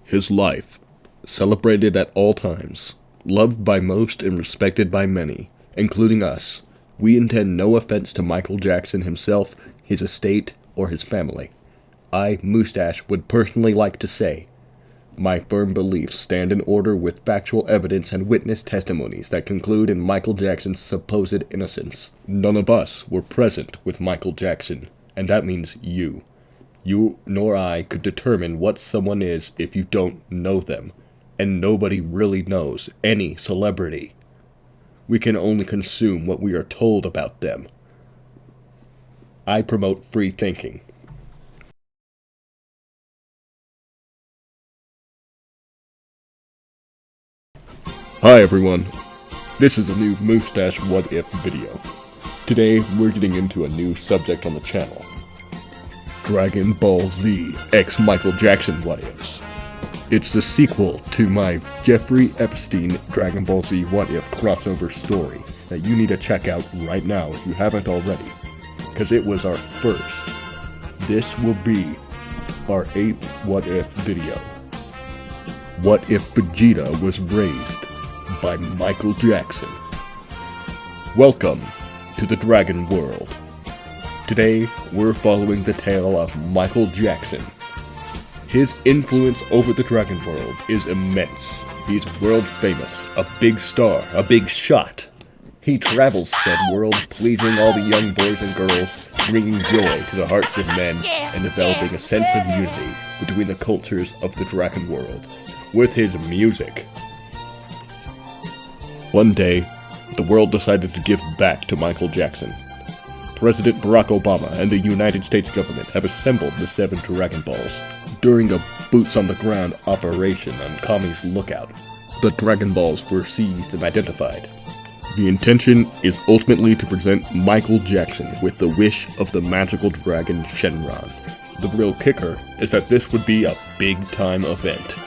His life, celebrated at all times, loved by most and respected by many, including us. We intend no offense to Michael Jackson himself, his estate, or his family. I, Moustache, would personally like to say, my firm beliefs stand in order with factual evidence and witness testimonies that conclude in Michael Jackson's supposed innocence. None of us were present with Michael Jackson, and that means you. You nor I could determine what someone is if you don't know them, and nobody really knows any celebrity. We can only consume what we are told about them. I promote free thinking. Hi everyone, this is a new Moustache What If video. Today we're getting into a new subject on the channel. Dragon Ball Z X Michael Jackson What Ifs. It's the sequel to my Jeffrey Epstein Dragon Ball Z What If crossover story that you need to check out right now if you haven't already, because it was our first. This will be our 8th What If video. What if Vegeta was raised by Michael Jackson? Welcome to the Dragon World. Today, we're following the tale of Michael Jackson. His influence over the Dragon World is immense. He's world famous, a big star, a big shot. He travels said world, pleasing all the young boys and girls, bringing joy to the hearts of men, and developing a sense of unity between the cultures of the Dragon World, with his music. One day, the world decided to give back to Michael Jackson. President Barack Obama and the United States government have assembled the 7 Dragon Balls. During a boots-on-the-ground operation on Kami's lookout, the Dragon Balls were seized and identified. The intention is ultimately to present Michael Jackson with the wish of the magical dragon Shenron. The real kicker is that this would be a big-time event.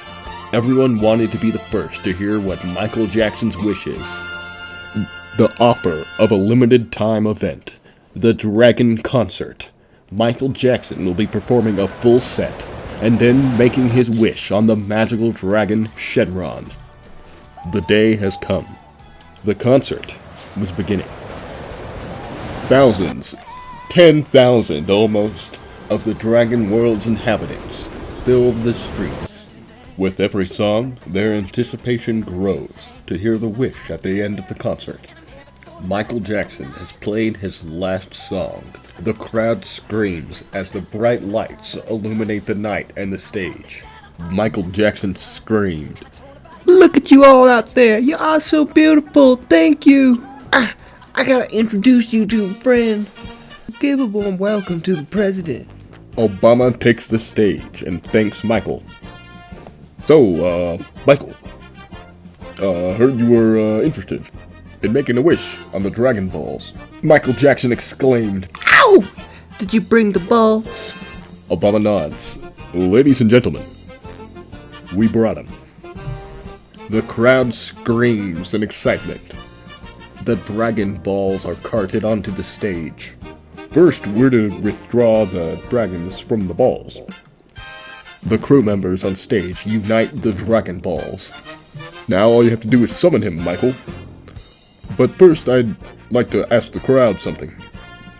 Everyone wanted to be the first to hear what Michael Jackson's wish is. The offer of a limited-time event, the Dragon Concert. Michael Jackson will be performing a full set, and then making his wish on the magical dragon Shenron. The day has come. The concert was beginning. Thousands, 10,000 almost, of the Dragon World's inhabitants filled the streets. With every song, their anticipation grows to hear the wish at the end of the concert. Michael Jackson has played his last song. The crowd screams as the bright lights illuminate the night and the stage. Michael Jackson screamed, "Look at you all out there. You are so beautiful. Thank you. I gotta introduce you to a friend. Give a warm welcome to the president." Obama takes the stage and thanks Michael. So, Michael, heard you were interested in making a wish on the Dragon Balls. Michael Jackson exclaimed, "Ow! Did you bring the balls?" Obama nods. "Ladies and gentlemen, we brought him." The crowd screams in excitement. The Dragon Balls are carted onto the stage. First, we're to withdraw the dragons from the balls. The crew members on stage unite the Dragon Balls. Now all you have to do is summon him, Michael. But first, I'd like to ask the crowd something.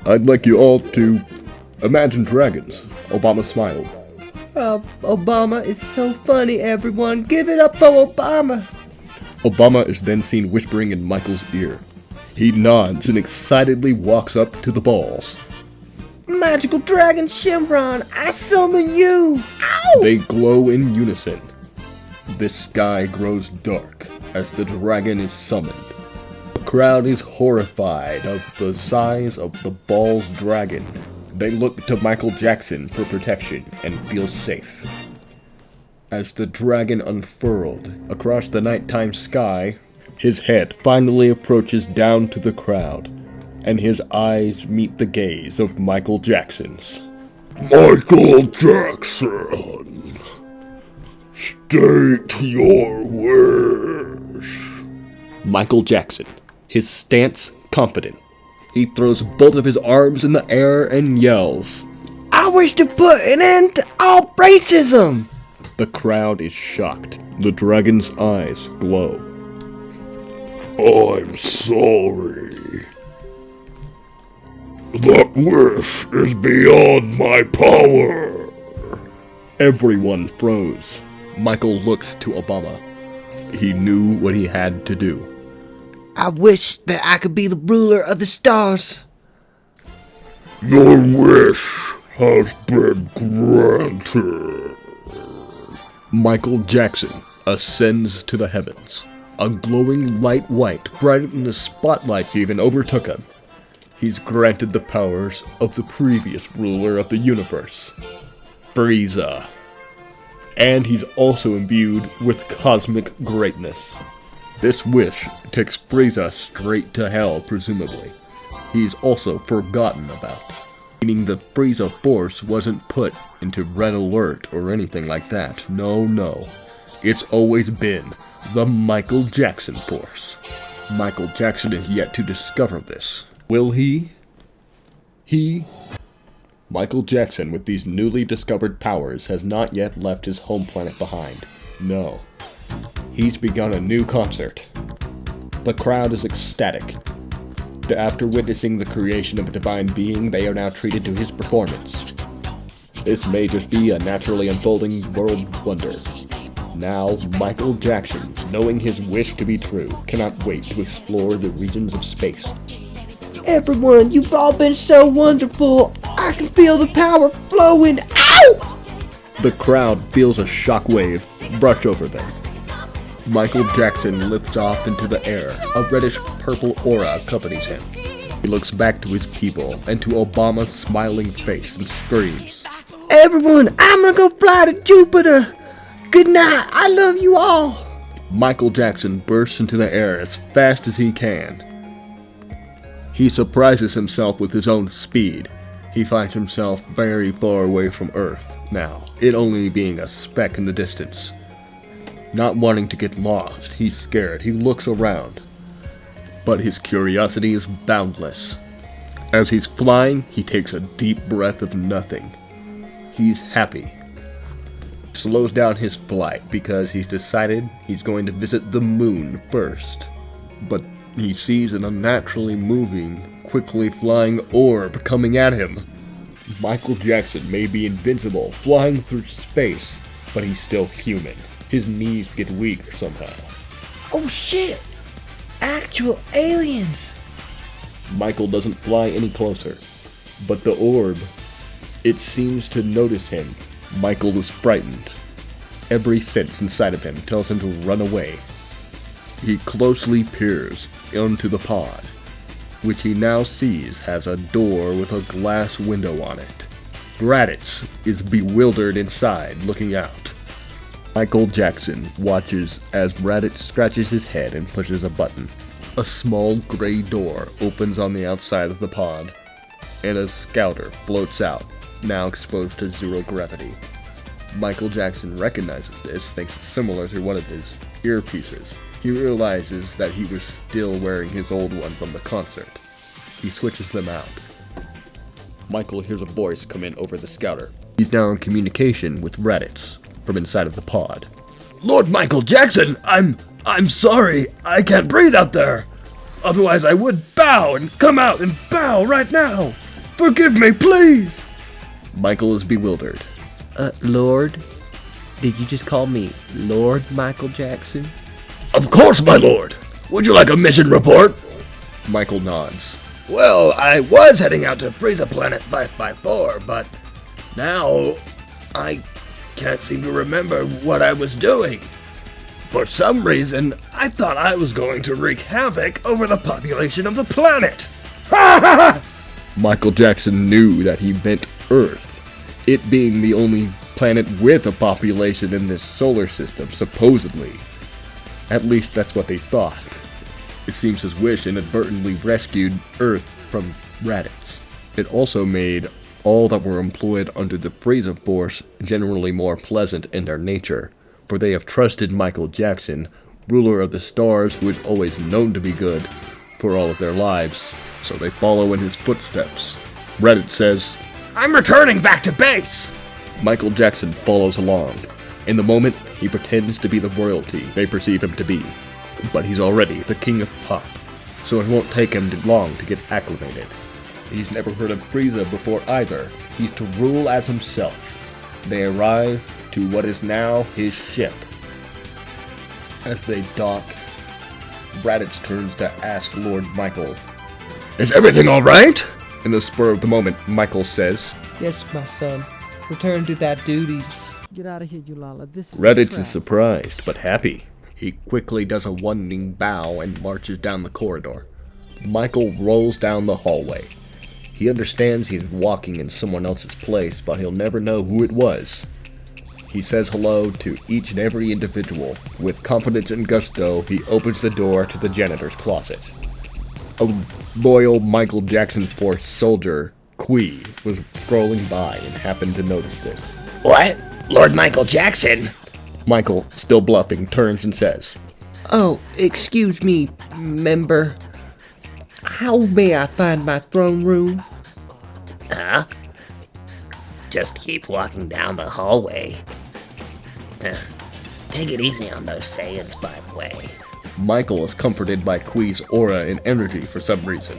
I'd like you all to imagine dragons. Obama smiled. Obama is so funny, everyone. Give it up for Obama. Obama is then seen whispering in Michael's ear. He nods and excitedly walks up to the balls. "Magical dragon Shenron, I summon you. Ow!" They glow in unison. The sky grows dark as the dragon is summoned. The crowd is horrified of the size of the ball's dragon. They look to Michael Jackson for protection and feel safe. As the dragon unfurled across the nighttime sky, his head finally approaches down to the crowd, and his eyes meet the gaze of Michael Jackson's. "Michael Jackson, state your wish." Michael Jackson, his stance confident. He throws both of his arms in the air and yells, "I wish to put an end to all racism." The crowd is shocked. The dragon's eyes glow. I'm sorry. That wish is beyond my power. Everyone froze. Michael looked to Obama. He knew what he had to do. I wish that I could be the ruler of the stars. Your wish has been granted. Michael Jackson ascends to the heavens. A glowing light white, brighter than the spotlights even, overtook him. He's granted the powers of the previous ruler of the universe, Frieza. And he's also imbued with cosmic greatness. This wish takes Frieza straight to hell, presumably. He's also forgotten about, meaning the Frieza Force wasn't put into red alert or anything like that. No. It's always been the Michael Jackson Force. Michael Jackson is yet to discover this. Will he? Michael Jackson, with these newly discovered powers, has not yet left his home planet behind. No. He's begun a new concert. The crowd is ecstatic. After witnessing the creation of a divine being, they are now treated to his performance. This may just be a naturally unfolding world wonder. Now, Michael Jackson, knowing his wish to be true, cannot wait to explore the regions of space. Everyone, you've all been so wonderful. I can feel the power flowing. Ow! The crowd feels a shockwave brush over them. Michael Jackson lifts off into the air. A reddish-purple aura accompanies him. He looks back to his people and to Obama's smiling face and screams, Everyone, I'm gonna go fly to Jupiter. Good night. I love you all. Michael Jackson bursts into the air as fast as he can. He surprises himself with his own speed. He finds himself very far away from Earth now, it only being a speck in the distance. Not wanting to get lost, he's scared. He looks around. But his curiosity is boundless. As he's flying, he takes a deep breath of nothing. He's happy. Slows down his flight because he's decided he's going to visit the moon first. But he sees an unnaturally moving, quickly flying orb coming at him. Michael Jackson may be invincible, flying through space, but he's still human. His knees get weak somehow. Oh shit! Actual aliens! Michael doesn't fly any closer, but the orb, it seems to notice him. Michael is frightened. Every sense inside of him tells him to run away. He closely peers into the pod, which he now sees has a door with a glass window on it. Raditz is bewildered inside, looking out. Michael Jackson watches as Raditz scratches his head and pushes a button. A small gray door opens on the outside of the pod, and a scouter floats out, now exposed to zero gravity. Michael Jackson recognizes this, thinks it's similar to one of his earpieces. He realizes that he was still wearing his old one from the concert. He switches them out. Michael hears a voice come in over the scouter. He's now in communication with Raditz from inside of the pod. Lord Michael Jackson, I'm sorry. I can't breathe out there. Otherwise I would bow and come out and bow right now. Forgive me, please. Michael is bewildered. Lord? Did you just call me Lord Michael Jackson? Of course, my lord. Would you like a mission report? Michael nods. Well, I was heading out to Frieza Planet 554, but now I can't seem to remember what I was doing. For some reason, I thought I was going to wreak havoc over the population of the planet. Ha ha ha! Michael Jackson knew that he meant Earth, it being the only planet with a population in this solar system, supposedly. At least that's what they thought. It seems his wish inadvertently rescued Earth from Raditz. It also made all that were employed under the Frieza Force generally more pleasant in their nature, for they have trusted Michael Jackson, ruler of the stars who is always known to be good, for all of their lives, so they follow in his footsteps. Raditz says, I'm returning back to base. Michael Jackson follows along. In the moment, he pretends to be the royalty they perceive him to be. But he's already the king of pop, so it won't take him long to get acclimated. He's never heard of Frieza before either. He's to rule as himself. They arrive to what is now his ship. As they dock, Raditz turns to ask Lord Michael, "Is everything alright?" In the spur of the moment, Michael says, Yes, my son. Return to thy duties. Get out of here, Yulala. This is Raditz is surprised, but happy. He quickly does a one-wing bow and marches down the corridor. Michael rolls down the hallway. He understands he's walking in someone else's place, but he'll never know who it was. He says hello to each and every individual. With confidence and gusto, he opens the door to the janitor's closet. A loyal Michael Jackson Force soldier, Kui, was strolling by and happened to notice this. What? Lord Michael Jackson? Michael, still bluffing, turns and says, Oh, excuse me, member. How may I find my throne room? Huh? Just keep walking down the hallway. Take it easy on those Saiyans, by the way. Michael is comforted by Kui's aura and energy for some reason.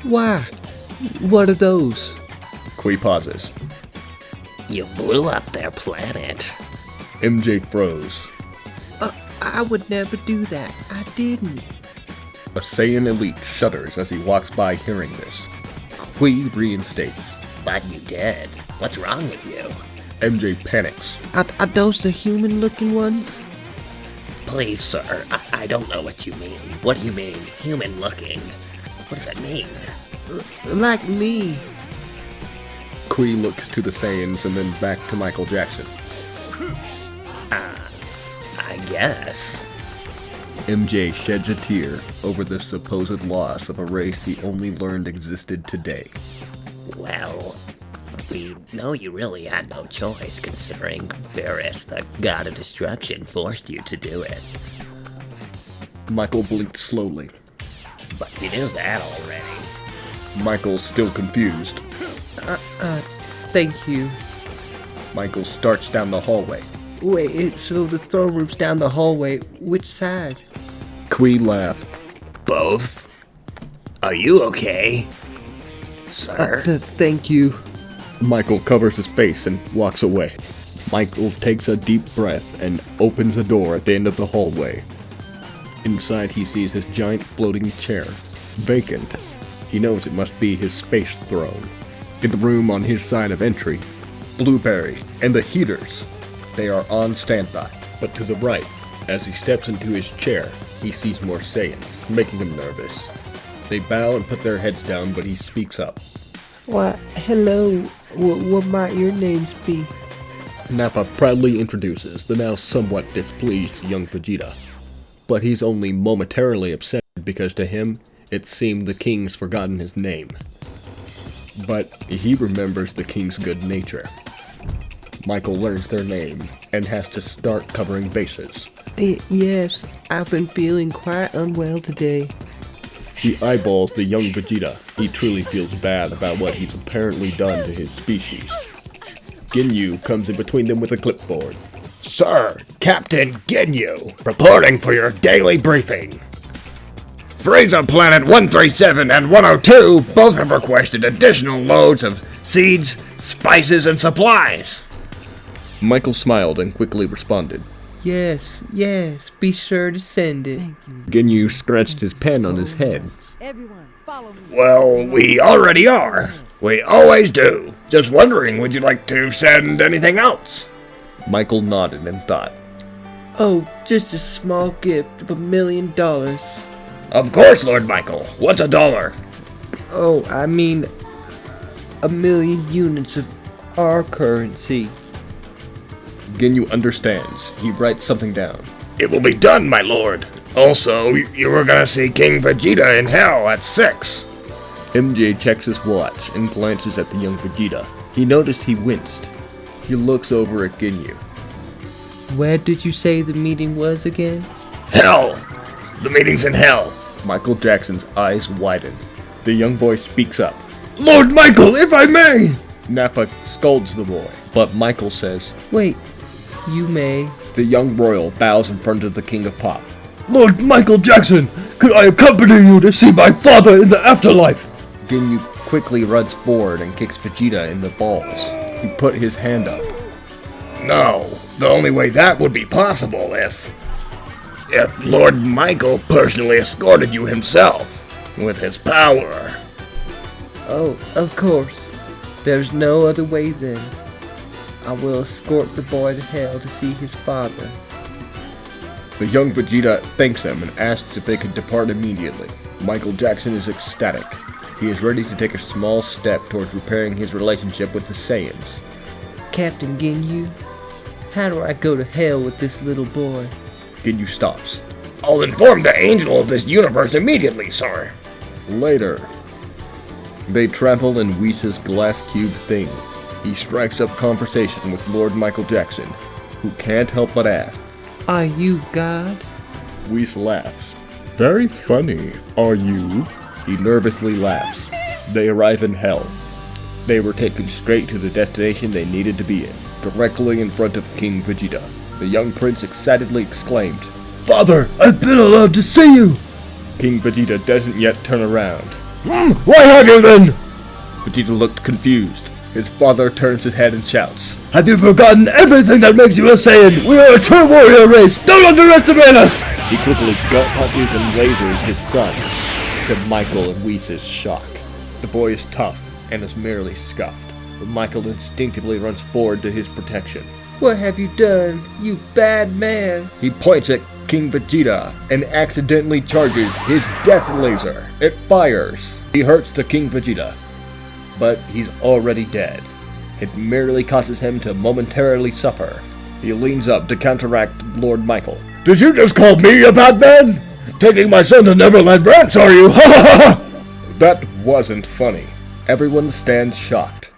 Why? What are those? Kui pauses. You blew up their planet. MJ froze. I would never do that. I didn't. A Saiyan elite shudders as he walks by hearing this. Kui reinstates. But you did. What's wrong with you? MJ panics. Are those the human-looking ones? Please, sir, I don't know what you mean. What do you mean, human-looking? What does that mean? Like me. Kui looks to the Saiyans and then back to Michael Jackson. I guess. MJ sheds a tear over the supposed loss of a race he only learned existed today. Well, we know you really had no choice, considering Beerus, the god of destruction, forced you to do it. Michael blinked slowly. But you knew that already. Michael's still confused. Thank you. Michael starts down the hallway. Wait, so the throne room's down the hallway. Which side? Kui laughed. Both? Are you okay? Sir? Thank you. Michael covers his face and walks away. Michael takes a deep breath and opens a door at the end of the hallway. Inside he sees his giant floating chair, vacant. He knows it must be his space throne. In the room on his side of entry, Blueberry and the Heaters. They are on standby, but to the right, as he steps into his chair, he sees more Saiyans, making him nervous. They bow and put their heads down, but he speaks up. Why, hello. What might your names be? Nappa proudly introduces the now somewhat displeased young Vegeta. But he's only momentarily upset because to him, it seemed the king's forgotten his name. But he remembers the king's good nature. Michael learns their name and has to start covering bases. Yes, I've been feeling quite unwell today. He eyeballs the young Vegeta. He truly feels bad about what he's apparently done to his species. Ginyu comes in between them with a clipboard. Sir, Captain Ginyu, reporting for your daily briefing. Frieza Planet 137 and 102 both have requested additional loads of seeds, spices, and supplies. Michael smiled and quickly responded. Yes, be sure to send it. Ginyu scratched his pen on his head. Everyone, follow me. Well, we already are. We always do. Just wondering, would you like to send anything else? Michael nodded and thought. Oh, just a small gift of $1 million. Of course, Lord Michael. What's $1? Oh, I mean, 1 million units of our currency. Ginyu understands. He writes something down. It will be done, my lord. Also, you were gonna see King Vegeta in hell at 6. MJ checks his watch and glances at the young Vegeta. He noticed he winced. He looks over at Ginyu. Where did you say the meeting was again? Hell! The meeting's in hell. Michael Jackson's eyes widen. The young boy speaks up. Lord Michael, if I may! Nappa scolds the boy, but Michael says, Wait, You may. The young royal bows in front of the King of Pop. Lord Michael Jackson, could I accompany you to see my father in the afterlife? Ginyu quickly runs forward and kicks Vegeta in the balls. He put his hand up. No, the only way that would be possible if Lord Michael personally escorted you himself with his power. Oh, of course. There's no other way then. I will escort the boy to hell to see his father. The young Vegeta thanks him and asks if they could depart immediately. Michael Jackson is ecstatic. He is ready to take a small step towards repairing his relationship with the Saiyans. Captain Ginyu, how do I go to hell with this little boy? Ginyu stops. I'll inform the angel of this universe immediately, sir. Later, they travel in Whis' glass cube thing. He strikes up conversation with Lord Michael Jackson, who can't help but ask, Are you God? Whis laughs. Very funny, are you? He nervously laughs. They arrive in hell. They were taken straight to the destination they needed to be in, directly in front of King Vegeta. The young prince excitedly exclaimed, Father, I've been allowed to see you! King Vegeta doesn't yet turn around. Why have you then? Vegeta looked confused. His father turns his head and shouts, Have you forgotten everything that makes you a Saiyan? We are a true warrior race! Don't underestimate us! He quickly gut punches and lasers his son, to Michael and Whis' shock. The boy is tough and is merely scuffed, but Michael instinctively runs forward to his protection. What have you done, you bad man? He points at King Vegeta and accidentally charges his death laser. It fires. He hurts the King Vegeta, but he's already dead. It merely causes him to momentarily suffer. He leans up to counteract Lord Michael. Did you just call me a bad man? Taking my son to Neverland Ranch, are you? Ha ha ha! That wasn't funny. Everyone stands shocked.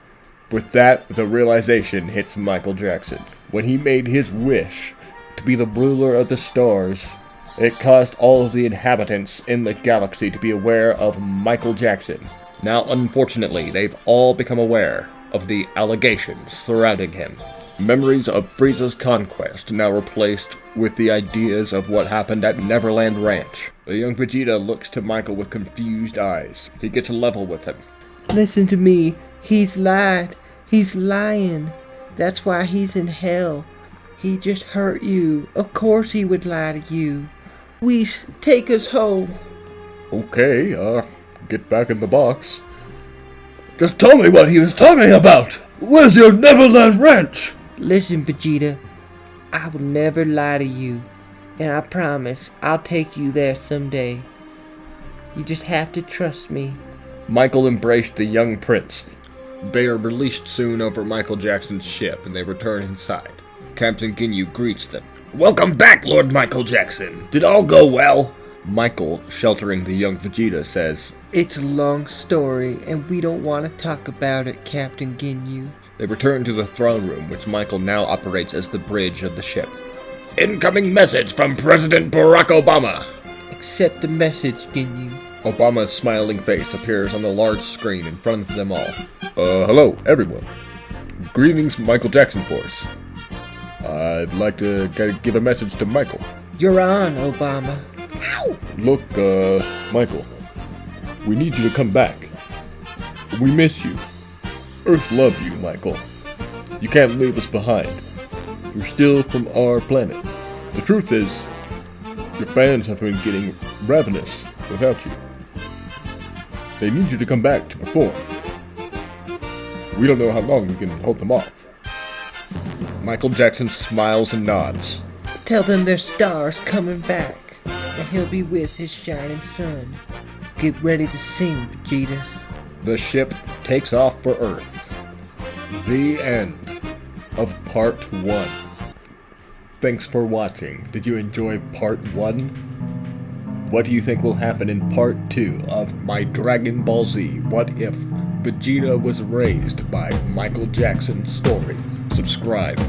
With that, the realization hits Michael Jackson. When he made his wish to be the ruler of the stars, it caused all of the inhabitants in the galaxy to be aware of Michael Jackson. Now, unfortunately, they've all become aware of the allegations surrounding him. Memories of Frieza's conquest now replaced with the ideas of what happened at Neverland Ranch. The young Vegeta looks to Michael with confused eyes. He gets level with him. Listen to me. He's lied. He's lying. That's why he's in hell. He just hurt you. Of course he would lie to you. Whis, take us home. Okay, get back in the box. Just tell me what he was talking about! Where's your Neverland Ranch? Listen, Vegeta. I will never lie to you. And I promise I'll take you there someday. You just have to trust me. Michael embraced the young prince. They are released soon over Michael Jackson's ship, and they return inside. Captain Ginyu greets them. Welcome back, Lord Michael Jackson. Did all go well? Michael, sheltering the young Vegeta, says, It's a long story, and we don't want to talk about it, Captain Ginyu. They return to the throne room, which Michael now operates as the bridge of the ship. Incoming message from President Barack Obama. Accept the message, Ginyu. Obama's smiling face appears on the large screen in front of them all. Hello, everyone. Greetings, Michael Jackson Force. I'd like to give a message to Michael. You're on, Obama. Ow! Look, Michael, we need you to come back. We miss you. Earth loves you, Michael. You can't leave us behind. You're still from our planet. The truth is, your fans have been getting ravenous without you. They need you to come back to perform. We don't know how long we can hold them off. Michael Jackson smiles and nods. Tell them their star's coming back, and he'll be with his shining sun. Get ready to sing, Vegeta. The ship takes off for Earth. The end of Part 1. Thanks for watching. Did you enjoy Part 1? What do you think will happen in Part 2 of my Dragon Ball Z What If Vegeta Was Raised by Michael Jackson story? Subscribe.